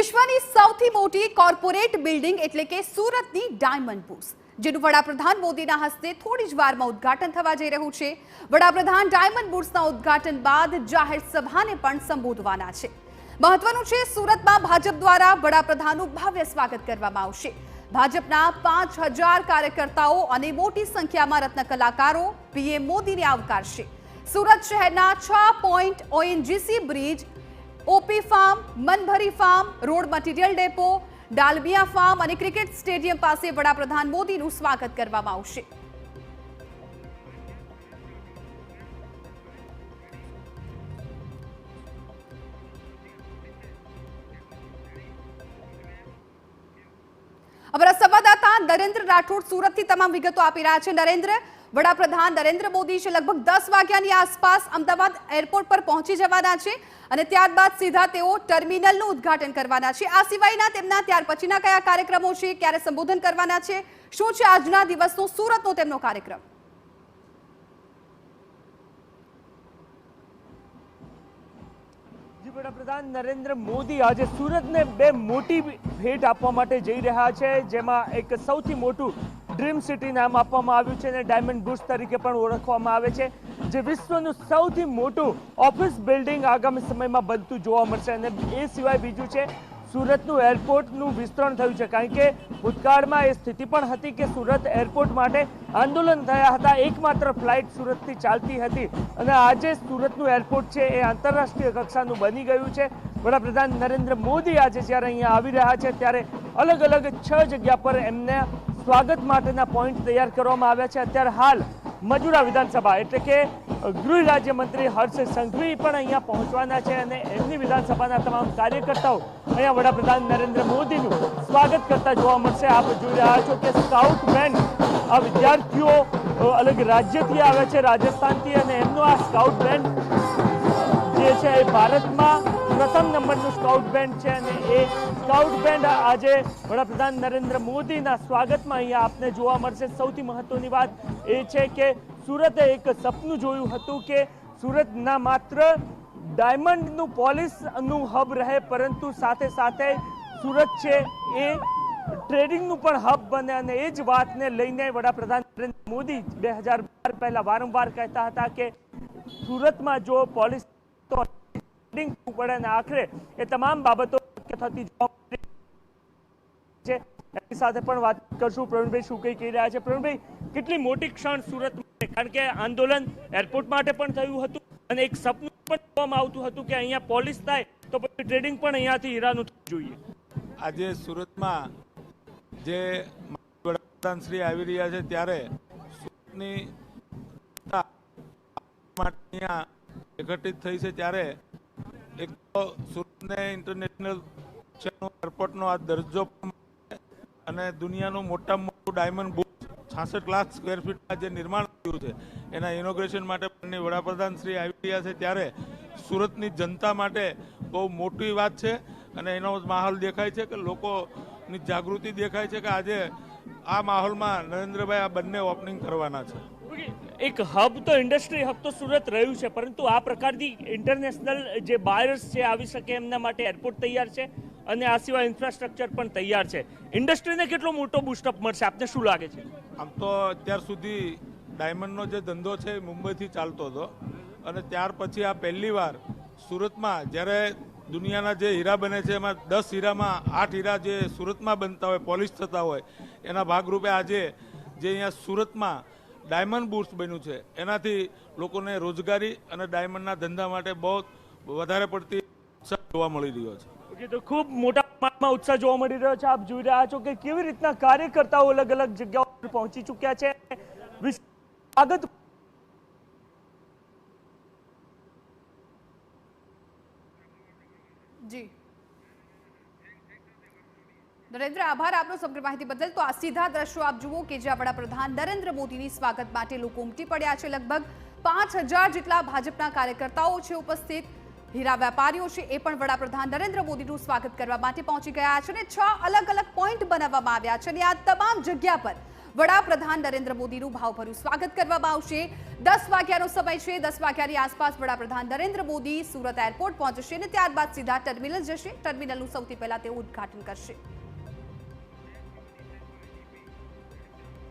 વિશ્વની સૌથી મોટી કોર્પોરેટ બિલ્ડિંગ એટલે કે સુરતની ડાયમંડ બુર્સ, જેનું વડાપ્રધાન મોદીના હસ્તે થોડી જ વારમાં ઉદ્ઘાટન થવા જઈ રહ્યું છે। વડાપ્રધાન ડાયમંડ બુર્સના ઉદ્ઘાટન બાદ જાહેર સભાને પણ સંબોધવાના છે। મહત્વનું છે, સુરતમાં ભાજપ દ્વારા વડાપ્રધાનનું ભવ્ય સ્વાગત કરવામાં આવશે। ભાજપના 5000 કાર્યકર્તાઓ અને મોટી સંખ્યામાં રત્ન કલાકારો પીએમ મોદીને આવકારશે। સુરત શહેરના 6 point ONGC bridge, OP farm, Manbhari farm, road material depot, Dalmia farm અને ક્રિકેટ સ્ટેડિયમ પાસે વડાપ્રધાન મોદીનું સ્વાગત કરવામાં આવશે। અમારા સંવાદદાતા નરેન્દ્ર રાઠોડ સુરતથી તમામ વિગતો આપી રહ્યા છે। નરેન્દ્ર, વડાપ્રધાન નરેન્દ્ર મોદી છે લગભગ 10 વાગ્યાની આસપાસ અમદાવાદ એરપોર્ટ પર પહોંચી જવાના છે અને ત્યારબાદ સીધા તેઓ ટર્મિનલનું ઉદ્ઘાટન કરવાના છે। આ સિવાયના તેમના ત્યાર પછીના કયા કાર્યક્રમો છે, ક્યારે સંબોધન કરવાના છે, શું છે આજના દિવસનો સુરતનો તેમનો કાર્યક્રમ? વડાપ્રધાન નરેન્દ્ર મોદી આજે સુરતને બે મોટી ભેટ આપવા માટે જઈ રહ્યા છે, જેમાં એક સૌથી મોટું ડ્રીમ સિટી નામ આપવામાં આવ્યું છે અને ડાયમંડ બુર્સ તરીકે પણ ઓળખવામાં આવે છે, જે વિશ્વનું સૌથી મોટું ઓફિસ બિલ્ડિંગ આગામી સમયમાં બનતું જોવા મળશે। અને એ સિવાય બીજું છે, સુરતનું એરપોર્ટનું વિસ્તરણ થયું છે, કારણ કે ભૂતકાળમાં એ સ્થિતિ પણ હતી કે સુરત એરપોર્ટ માટે આંદોલન થયા હતા, એકમાત્ર ફ્લાઇટ સુરતથી ચાલતી હતી અને આજે સુરતનું એરપોર્ટ છે એ આંતરરાષ્ટ્રીય કક્ષાનું બની ગયું છે। વડાપ્રધાન નરેન્દ્ર મોદી આજે જ્યારે અહીંયા આવી રહ્યા છે ત્યારે અલગ અલગ 6 જગ્યા પર એમને સ્વાગત માટેના પોઈન્ટ તૈયાર કરવામાં આવ્યા છે। અત્યારે હાલ મજુરા વિધાનસભા એટલે કે ગૃહ રાજ્યમંત્રી હર્ષ સંઘવી પણ અહીંયા પહોંચવાના છે અને એમની વિધાનસભાના તમામ કાર્યકર્તાઓ અહીંયા વડાપ્રધાન નરેન્દ્ર મોદીનું સ્વાગત કરતા જોવા મળશે। આપ જોઈ રહ્યા છો કે સ્કાઉટ બેન્ડ, આ વિદ્યાર્થીઓ અલગ રાજ્યથી આવે છે, રાજસ્થાનથી, અને એમનો આ સ્કાઉટ બેન્ડ જે છે એ ભારતમાં પ્રથમ નંબરનું સ્કાઉટ બેન્ડ છે અને એ સ્કાઉટ બેન્ડ આજે વડાપ્રધાન નરેન્દ્ર મોદીના સ્વાગતમાં અહીંયા આપને જોવા મળશે। સૌથી મહત્વની વાત એ છે કે સુરતે એક સપનું જોયું હતું કે સુરત ના માત્ર ડાયમંડનું પોલિશનું હબ રહે, પરંતુ સાથે સાથે સુરત છે એ ટ્રેડિંગનું પણ હબ બને અને એ જ વાતને લઈને વડાપ્રધાન નરેન્દ્ર મોદી 2012 પહેલા વારંવાર કહેતા હતા કે સુરતમાં જો પોલિશ તો ટ્રેડિંગ પડે અને આખરે એ તમામ બાબતો થતી જોવા મળે છે। એની સાથે પણ વાત કરશું। પ્રવીણભાઈ શું કહી રહ્યા છે? પ્રવીણભાઈ, કેટલી મોટી ક્ષણ સુરત માટે, કારણ કે આંદોલન એરપોર્ટ માટે પણ થયું હતું અને એક સપનું પણ જોવામાં આવતું હતું કે અહીંયા પોલિશ થાય તો પછી ટ્રેડિંગ પણ અહીંયાથી હીરાનું થવું જોઈએ। આજે સુરતમાં જે વડાપ્રધાન શ્રી આવી રહ્યા છે ત્યારે સુરતની અહીંયા એકત્રિત થઈ છે, ત્યારે એક તો સુરતને ઇન્ટરનેશનલ એરપોર્ટનો આ દરજ્જો અને દુનિયાનું મોટામાં મોટું ડાયમંડ બુર્સ 66 લાખ સ્ક્વેર ફીટમાં જે નિર્માણ થયું છે એના ઇનોગ્રેશન માટે પણ વડાપ્રધાન શ્રી આવી રહ્યા છે, ત્યારે સુરતની જનતા માટે બહુ મોટી વાત છે અને એનો માહોલ દેખાય છે કે લોકોની જાગૃતિ દેખાય છે કે આજે આ માહોલમાં નરેન્દ્રભાઈ આ બંને ઓપનિંગ કરવાના છે। એક હબ તો ઇન્ડસ્ટ્રી હબ તો સુરત રહ્યું છે, પરંતુ આ પ્રકારની ઇન્ટરનેશનલ જે બાયર્સ છે આવી શકે એમના માટે એરપોર્ટ તૈયાર છે અને આ સિવાય ઇન્ફ્રાસ્ટ્રક્ચર પણ તૈયાર છે। ઇન્ડસ્ટ્રીને કેટલો મોટો બૂસ્ટઅપ મળશે, આપને શું લાગે છે? આમ તો અત્યાર સુધી ડાયમંડનો જે ધંધો છે એ મુંબઈથી ચાલતો હતો અને ત્યાર પછી આ પહેલીવાર સુરતમાં જ્યારે દુનિયાના જે હીરા બને છે એમાં 10 હીરામાં 8 હીરા જે સુરતમાં બનતા હોય, પોલિશ થતા હોય, એના ભાગરૂપે આજે જે અહીંયા સુરતમાં ડાયમંડ બુર્સ બન્યું છે એનાથી લોકોને રોજગારી અને ડાયમંડના ધંધા માટે બહુ વધારે પડતી ઉત્સાહ જોવા મળી રહ્યો છે। તો ખૂબ મોટા પ્રમાણમાં ઉત્સાહ જોવા મળી રહ્યો છે। આપ જોઈ રહ્યા છો કે કેવી રીતના કાર્યકર્તાઓ અલગ અલગ જગ્યાઓ પર પહોંચી ચૂક્યા છે। સ્વાગત જી નરેન્દ્ર, આભાર આપનો સમગ્ર માહિતી બદલ। તો આ સીધા દ્રશ્યો આપ જુઓ કે જ્યાં વડાપ્રધાન નરેન્દ્ર મોદીની સ્વાગત માટે લોકો ઉમટી પડ્યા છે। લગભગ 5000 જેટલા ભાજપના કાર્યકર્તાઓ છે ઉપસ્થિત, હીરા વેપારીઓ છે એ પણ વડાપ્રધાન નરેન્દ્ર મોદીનું સ્વાગત કરવા માટે પહોંચી ગયા છે અને 6 અલગ અલગ પોઈન્ટ બનાવવામાં આવ્યા છે અને આ તમામ જગ્યા પર વડાપ્રધાન નરેન્દ્ર મોદીનું ભાવભર્યું સ્વાગત કરવામાં આવશે। 10 વાગ્યાનો સમય છે। 10 વાગ્યાની આસપાસ વડાપ્રધાન નરેન્દ્ર મોદી સુરત એરપોર્ટ પહોંચશે અને ત્યારબાદ સીધા ટર્મિનલ જશે। ટર્મિનલનું સૌથી પહેલા તેઓ ઉદ્ઘાટન કરશે।